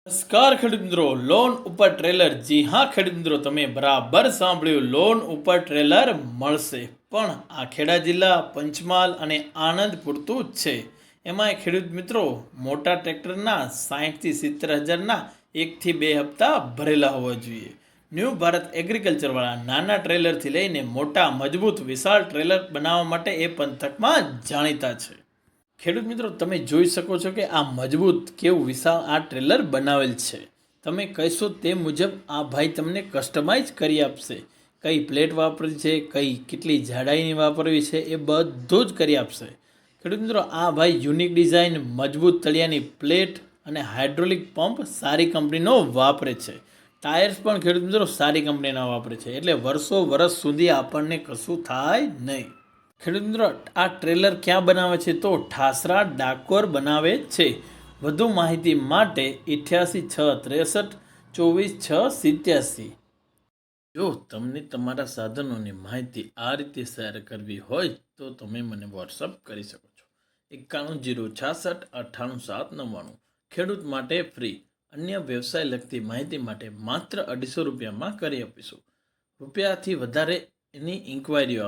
નમસ્કાર ખેડૂત મિત્રો, લોન ઉપર ટ્રેલર. જી હા ખેડૂત મિત્રો, તમે બરાબર સાંભળ્યું. લોન ઉપર ટ્રેલર મળશે, પણ આ ખેડા જિલ્લા, પંચમહાલ અને આણંદ પૂરતું જ છે. એમાંય ખેડૂત મિત્રો, મોટા ટ્રેક્ટરના 60,000 થી 70,000ના 1 થી 2 હપ્તા ભરેલા હોવા જોઈએ. ન્યૂ ભારત એગ્રીકલ્ચરવાળા નાના ટ્રેલરથી લઈને મોટા મજબૂત વિશાળ ટ્રેલર બનાવવા માટે એ પંથકમાં જાણીતા છે. ખેડૂત મિત્રો, તમે જોઈ શકો છો કે આ મજબૂત કેવું વિશાળ આ ટ્રેલર બનાવેલ છે. તમે કહેશો તે મુજબ આ ભાઈ તમને કસ્ટમાઇઝ કરી આપશે. કઈ પ્લેટ વાપરી છે, કઈ કેટલી જાડાઈની વાપરવી છે, એ બધું જ કરી આપશે. ખેડૂત મિત્રો, આ ભાઈ યુનિક ડિઝાઇન, મજબૂત તળિયાની પ્લેટ અને હાઇડ્રોલિક પંપ સારી કંપનીનો વાપરે છે. ટાયર્સ પણ ખેડૂત મિત્રો સારી કંપનીના વાપરે છે, એટલે વર્ષ સુધી આપણને કશું થાય નહીં. ખેડૂત મિત્રો, આ ટ્રેલર ક્યાં બનાવે છે? તો ઠાસરા, ડાકોર બનાવે છે. વધુ માહિતી માટે 88 6 63 24 6 87. જો તમને તમારા સાધનોની માહિતી આ રીતે શેર કરવી હોય તો તમે મને વોટ્સઅપ કરી શકો છો. 9106688799. ખેડૂત માટે ફ્રી. અન્ય વ્યવસાય લગતી માહિતી માટે માત્ર 250 રૂપિયામાં કરી આપીશું. રૂપિયાથી વધારે એની ઇન્ક્વાયરીઓ